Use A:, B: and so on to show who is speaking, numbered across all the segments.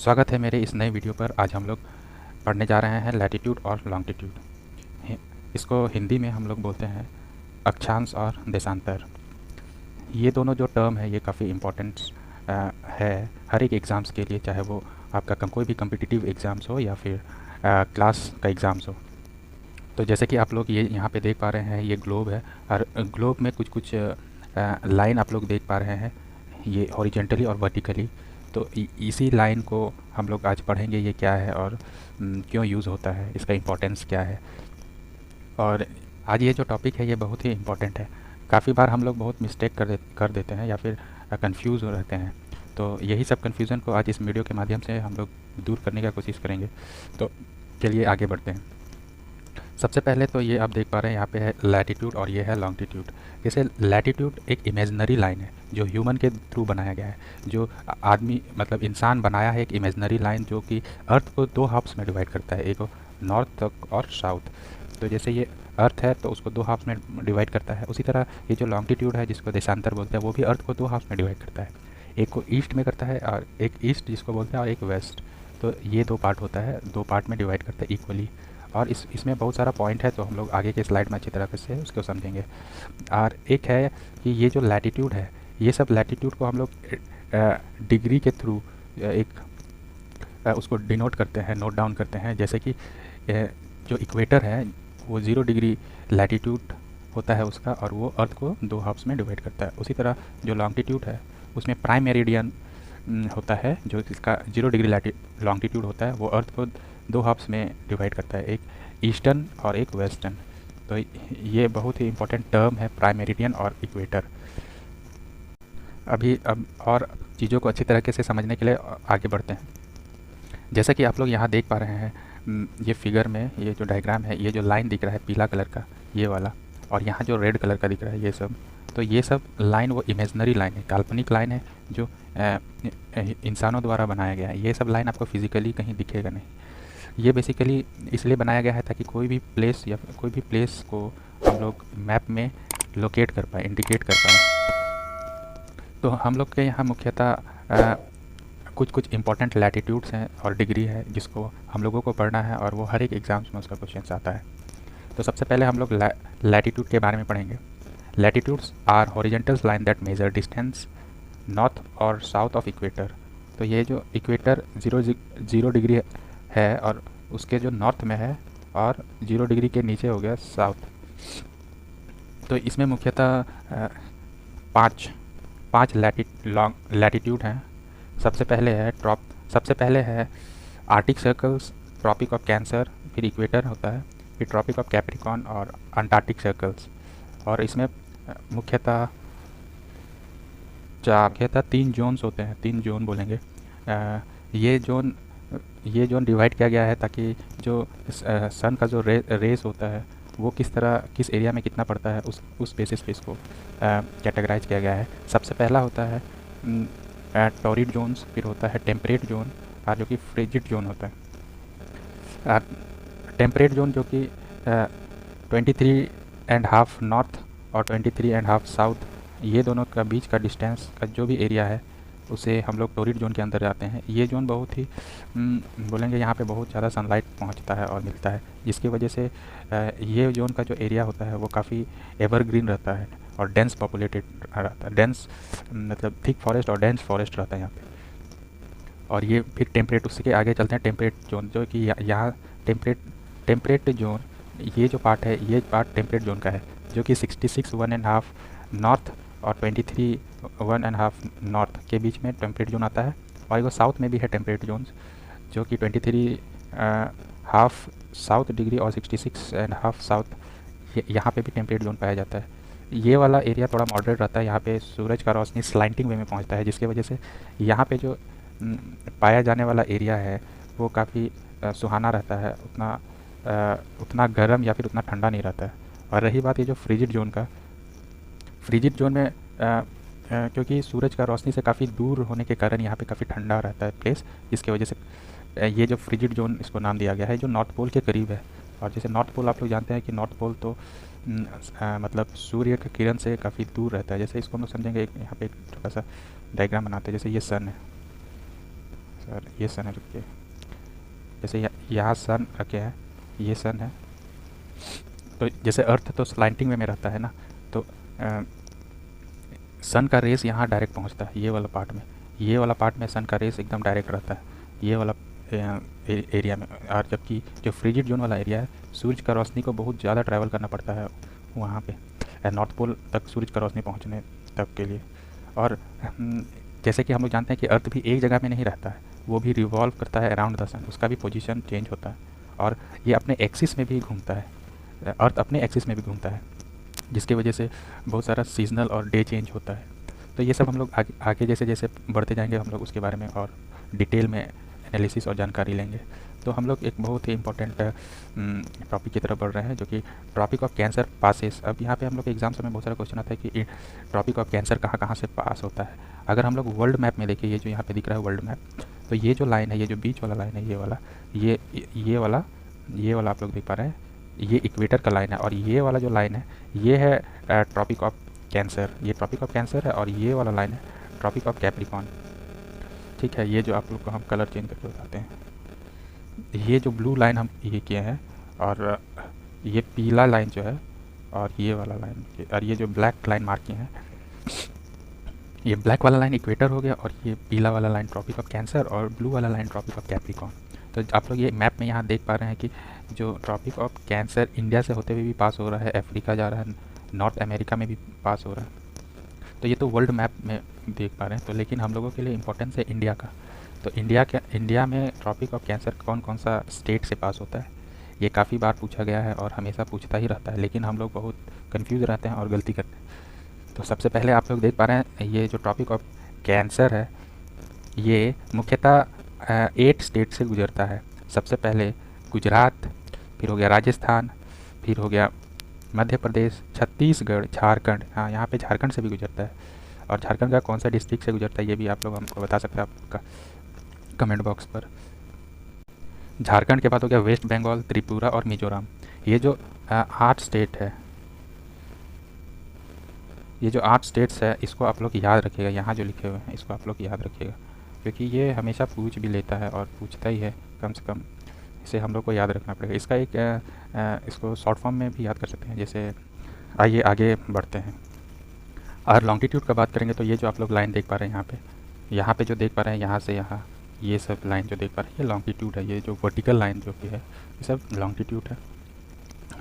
A: स्वागत है मेरे इस नए वीडियो पर। आज हम लोग पढ़ने जा रहे हैं लैटीट्यूड और लॉन्गिट्यूड। इसको हिंदी में हम लोग बोलते हैं अक्षांश और देशांतर। ये दोनों जो टर्म है ये काफ़ी इम्पोर्टेंट है हर एक एग्ज़ाम्स के लिए, चाहे वो आपका कोई भी कम्पिटिटिव एग्ज़ाम्स हो या फिर क्लास का एग्ज़ाम्स हो। तो जैसे कि आप लोग ये यहाँ पे देख पा रहे हैं, ये ग्लोब है और ग्लोब में कुछ कुछ लाइन आप लोग देख पा रहे हैं, ये हॉरिजेंटली और वर्टिकली। तो इसी लाइन को हम लोग आज पढ़ेंगे, ये क्या है और क्यों यूज़ होता है, इसका इम्पोर्टेंस क्या है। और आज ये जो टॉपिक है ये बहुत ही इम्पोर्टेंट है। काफ़ी बार हम लोग बहुत मिस्टेक कर देते हैं या फिर कंफ्यूज हो रहते हैं। तो यही सब कन्फ्यूज़न को आज इस वीडियो के माध्यम से हम लोग दूर करने की कोशिश करेंगे। तो चलिए आगे बढ़ते हैं। सबसे पहले तो ये आप देख पा रहे हैं यहाँ पे है लैटीट्यूड और ये है लॉन्गिट्यूड। जैसे लैटीट्यूड एक इमेजिनरी लाइन है जो ह्यूमन के थ्रू बनाया गया है, जो आदमी मतलब इंसान बनाया है। एक इमेजिनरी लाइन जो कि अर्थ को दो हाफ्स में डिवाइड करता है, एक नॉर्थ तक और साउथ। तो जैसे ये अर्थ है तो उसको दो हाफ्स में डिवाइड करता है। उसी तरह ये जो लॉन्गिट्यूड है जिसको देशांतर बोलते हैं वो भी अर्थ को दो हाफ्स में डिवाइड करता है। एक को ईस्ट में करता है और एक ईस्ट जिसको बोलते हैं और एक वेस्ट। तो ये दो पार्ट होता है, दो पार्ट में डिवाइड करता है इक्वली। और इसमें बहुत सारा पॉइंट है तो हम लोग आगे के स्लाइड में अच्छी तरह से उसको समझेंगे। और एक है कि ये जो लैटीट्यूड है, ये सब लैटीट्यूड को हम लोग डिग्री के थ्रू एक उसको डिनोट करते हैं, नोट डाउन करते हैं। जैसे कि जो इक्वेटर है वो 0 डिग्री लैटीट्यूड होता है उसका, और वो अर्थ को दो हाफ्स में डिवाइड करता है। उसी तरह जो लॉन्गिट्यूड है उसमें प्राइम मेरिडियन होता है जो इसका 0 डिग्री लॉन्गिट्यूड होता है, वो अर्थ को दो हाफ्स में डिवाइड करता है, एक ईस्टर्न और एक वेस्टर्न। तो ये बहुत ही इम्पोर्टेंट टर्म है, प्राइम मेरिडियन और इक्वेटर। अब और चीज़ों को अच्छी तरीके से समझने के लिए आगे बढ़ते हैं। जैसा कि आप लोग यहाँ देख पा रहे हैं, ये फिगर में ये जो डायग्राम है, ये जो लाइन दिख रहा है पीला कलर का ये वाला, और यहाँ जो रेड कलर का दिख रहा है ये सब, तो ये सब लाइन वो इमेजनरी लाइन है, काल्पनिक लाइन है जो इंसानों द्वारा बनाया गया है। ये सब लाइन आपको फिजिकली कहीं दिखेगा नहीं। ये बेसिकली इसलिए बनाया गया है ताकि कोई भी प्लेस या कोई भी प्लेस को हम लोग मैप में लोकेट कर पाए, इंडिकेट कर पाए। तो हम लोग के यहाँ मुख्यतः कुछ कुछ इंपॉर्टेंट लैटीट्यूड्स हैं और डिग्री है जिसको हम लोगों को पढ़ना है, और वो हर एक एग्ज़ाम्स में उसका क्वेश्चन आता है। तो सबसे पहले हम लोग लैटीट्यूड के बारे में पढ़ेंगे। Latitudes are horizontal line that measure distance north और साउथ ऑफ इक्वेटर। तो ये जो इक्वेटर 0 डिग्री है और उसके जो नॉर्थ में है, और 0 डिग्री के नीचे हो गया साउथ। तो इसमें मुख्यतः पाँच लैटीट्यूड हैं। सबसे पहले है Arctic circles, Tropic of Cancer, फिर इक्वेटर होता है, फिर ट्रॉपिक ऑफ कैप्रिकॉन और अंटार्कटिक सर्कल्स। और इसमें मुख्यतः 3 जोन्स होते हैं, 3 जोन बोलेंगे। ये जोन डिवाइड किया गया है ताकि जो सन का जो रेस होता है वो किस एरिया में कितना पड़ता है उस बेसिस पे इसको कैटेगराइज किया गया है। सबसे पहला होता है टॉरिड जोन्स, फिर होता है टेम्परेट जोन, और जो कि फ्रिजिड जोन होता है। टेम्परेट जोन जो कि 23.5 नॉर्थ और 23.5 साउथ, ये दोनों का बीच का डिस्टेंस का जो भी एरिया है उसे हम लोग टॉरिड जोन के अंदर जाते हैं। ये जोन बहुत ही बोलेंगे यहाँ पे बहुत ज़्यादा सनलाइट पहुँचता है और मिलता है, जिसकी वजह से ये जोन का जो एरिया होता है वो काफ़ी एवरग्रीन रहता है और डेंस पॉपुलेटेड रहता है। डेंस मतलब थिक फॉरेस्ट और डेंस फॉरेस्ट रहता है यहाँ पे। और ये फिर टेम्परेट, उसके आगे चलते हैं टेम्परेट जोन, जो कि यहाँ टेम्परेट जोन, ये जो पार्ट है ये पार्ट टेम्परेट जोन का है, जो कि 66 1.5 नॉर्थ और 23 1.5 नॉर्थ के बीच में टेम्परेट जोन आता है। और वो साउथ में भी है टेम्परेट जोन्स, जो कि 23 हाफ साउथ डिग्री और 66.5 साउथ, यहाँ पे भी टेम्परेट जोन पाया जाता है। ये वाला एरिया थोड़ा मॉडरेट रहता है, यहाँ पे सूरज का रोशनी स्लाइंटिंग वे में पहुँचता है, जिसकी वजह से यहाँ पे जो पाया जाने वाला एरिया है वो काफ़ी सुहाना रहता है, उतना गर्म या फिर उतना ठंडा नहीं रहता है। और रही बात ये जो फ्रिजिड जोन का, फ्रिजिड जोन में क्योंकि सूरज का रोशनी से काफ़ी दूर होने के कारण यहाँ पे काफ़ी ठंडा रहता है प्लेस, जिसकी वजह से ये जो फ्रिजिड जोन इसको नाम दिया गया है, जो नॉर्थ पोल के करीब है। और जैसे नॉर्थ पोल आप लोग जानते हैं कि नॉर्थ पोल तो मतलब सूर्य के किरण से काफ़ी दूर रहता है। जैसे इसको हम लोग समझेंगे, यहाँ पे एक छोटा सा डायग्राम बनाते हैं। जैसे ये सन है, सर ये सन है, रुकिए, जैसे यहाँ सन रखे हैं, ये सन है, तो जैसे अर्थ तो स्लाइंटिंग में रहता है ना, तो सन का रेस यहाँ डायरेक्ट पहुँचता है ये वाला पार्ट में, ये वाला पार्ट में सन का रेस एकदम डायरेक्ट रहता है ये वाला एरिया में। और जबकि जो फ्रिजिड जोन वाला एरिया है, सूरज का रोशनी को बहुत ज़्यादा ट्रैवल करना पड़ता है वहाँ पे नॉर्थ पोल तक सूरज का रोशनी पहुँचने तक के लिए। और जैसे कि हम लोग जानते हैं कि अर्थ भी एक जगह में नहीं रहता है, वो भी रिवॉल्व करता है अराउंड द सन, उसका भी पोजीशन चेंज होता है और ये अपने एक्सिस में भी घूमता है, अर्थ अपने एक्सिस में भी घूमता है, जिसकी वजह से बहुत सारा सीजनल और डे चेंज होता है। तो ये सब हम लोग आगे जैसे जैसे बढ़ते जाएंगे हम लोग उसके बारे में और डिटेल में एनालिसिस और जानकारी लेंगे। तो हम लोग एक बहुत ही इंपॉर्टेंट टॉपिक की तरफ बढ़ रहे हैं, जो कि ट्रॉपिक ऑफ कैंसर पासेस। अब यहाँ पे हम लोग एग्जाम्स में बहुत सारा क्वेश्चन आता है कि ट्रॉपिक ऑफ कैंसर कहाँ कहाँ से पास होता है। अगर हम लोग वर्ल्ड मैप में देखें, ये जो यहाँ पे दिख रहा है वर्ल्ड मैप, तो ये जो लाइन है, ये जो बीच वाला लाइन है, ये वाला आप लोग देख पा रहे हैं, ये इक्वेटर का लाइन है, और ये वाला जो लाइन है ये है ट्रॉपिक ऑफ कैंसर, ये ट्रॉपिक ऑफ कैंसर है, और ये वाला लाइन है ट्रॉपिक ऑफ कैप्रिकॉर्न। ठीक है, ये जो आप लोग को हम कलर चेंज करके बताते हैं, ये जो ब्लू लाइन हम ये किए हैं, और ये पीला लाइन जो है, और ये वाला लाइन, और ये जो ब्लैक लाइन मार्क किए हैं, ये ब्लैक वाला लाइन इक्वेटर हो गया, और ये पीला वाला लाइन ट्रॉपिक ऑफ कैंसर, और ब्लू वाला लाइन ट्रॉपिक ऑफ कैप्रिकॉर्न। तो आप लोग ये मैप में यहाँ देख पा रहे हैं कि जो ट्रॉपिक ऑफ कैंसर इंडिया से होते हुए भी पास हो रहा है, अफ्रीका जा रहा है, नॉर्थ अमेरिका में भी पास हो रहा है। तो ये तो वर्ल्ड मैप में देख पा रहे हैं। तो लेकिन हम लोगों के लिए इम्पोर्टेंस है इंडिया का। तो इंडिया में ट्रॉपिक ऑफ कैंसर कौन कौन सा स्टेट से पास होता है, ये काफ़ी बार पूछा गया है और हमेशा पूछता ही रहता है, लेकिन हम लोग बहुत कंफ्यूज रहते हैं और गलती करते हैं। तो सबसे पहले आप लोग देख पा रहे हैं, ये जो ट्रॉपिक ऑफ कैंसर है ये मुख्यतः 8 स्टेट से गुजरता है। सबसे पहले गुजरात, फिर हो गया राजस्थान, फिर हो गया मध्य प्रदेश, छत्तीसगढ़, झारखंड, हाँ यहाँ पे झारखंड से भी गुजरता है, और झारखंड का कौन सा डिस्ट्रिक्ट से गुजरता है ये भी आप लोग हमको बता सकते हैं आपका कमेंट बॉक्स पर। झारखंड के बाद हो गया वेस्ट बंगाल, त्रिपुरा और मिजोरम। ये जो 8 स्टेट है, ये जो 8 स्टेट्स है, इसको आप लोग याद रखिएगा, यहाँ जो लिखे हुए हैं इसको आप लोग याद रखिएगा, क्योंकि ये हमेशा पूछ भी लेता है और पूछता ही है, कम से कम इसे हम लोग को याद रखना पड़ेगा। इसका एक इसको शॉर्ट फॉर्म में भी याद कर सकते हैं। जैसे आइए आगे बढ़ते हैं, और लॉन्गिट्यूड का बात करेंगे तो ये जो आप लोग लाइन देख पा रहे हैं यहाँ पे जो देख पा रहे हैं, यहाँ से यहाँ ये सब लाइन जो देख पा रहे हैं, ये लॉन्गिट्यूड है। ये जो वर्टिकल लाइन जो भी है ये सब लॉन्गिट्यूड है।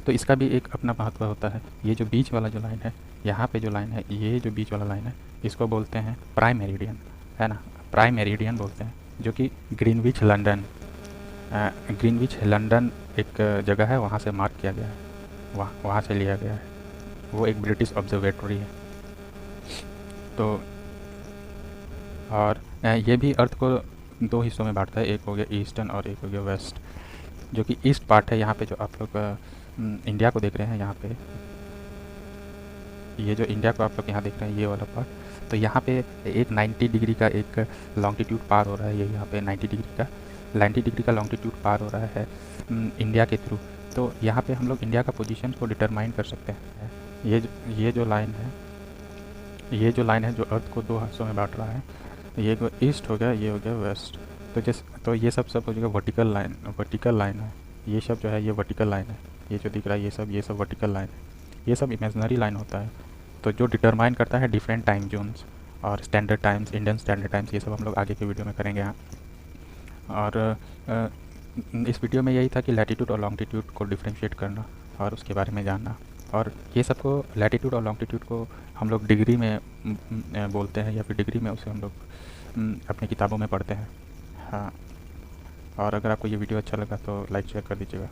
A: तो इसका भी एक अपना महत्व होता है। ये जो बीच वाला जो लाइन है, यहाँ पे जो लाइन है, ये जो बीच वाला लाइन है, इसको बोलते हैं प्राइम मेरिडियन, है ना, प्राइम मेरिडियन बोलते हैं, जो कि ग्रीनविच लंदन एक जगह है, वहाँ से मार्क किया गया है, वहाँ से लिया गया है, वो एक ब्रिटिश ऑब्जर्वेटरी है। तो और ये भी अर्थ को 2 हिस्सों में बांटता है, एक हो गया ईस्टर्न और एक हो गया वेस्ट। जो कि ईस्ट पार्ट है, यहाँ पे जो आप लोग इंडिया को देख रहे हैं, यहाँ पे ये जो इंडिया को आप लोग यहाँ देख रहे हैं, ये वाला पार्ट, तो यहाँ पे एक 90 डिग्री का एक लॉन्गिट्यूड पार हो रहा है, ये यहाँ पे 90 डिग्री का लॉन्गिट्यूड पार हो रहा है इंडिया के थ्रू। तो यहाँ पे हम लोग इंडिया का पोजीशन को डिटरमाइन कर सकते हैं। ये जो लाइन है जो अर्थ को 2 हिस्सों में बांट रहा है, ये ईस्ट हो गया, ये हो गया वेस्ट। तो ये सब हो जाएगा वर्टिकल लाइन है, ये सब जो है ये वर्टिकल लाइन है, ये जो दिख रहा है ये सब वर्टिकल लाइन है, ये सब इमेजिनरी लाइन होता है। तो जो डिटरमाइन करता है डिफरेंट टाइम जोन्स और standard times, Indian standard times, ये सब हम लोग आगे के वीडियो में करेंगे यहाँ। और इस वीडियो में यही था कि लैटिट्यूड और लॉन्गिट्यूड को डिफ्रेंशिएट करना और उसके बारे में जानना। और ये सबको लैटिट्यूड और लॉन्गिट्यूड को हम लोग डिग्री में बोलते हैं, या फिर डिग्री में उसे हम लोग अपनी किताबों में पढ़ते हैं। हाँ, और अगर आपको ये वीडियो अच्छा लगा तो लाइक शेयर कर दीजिएगा।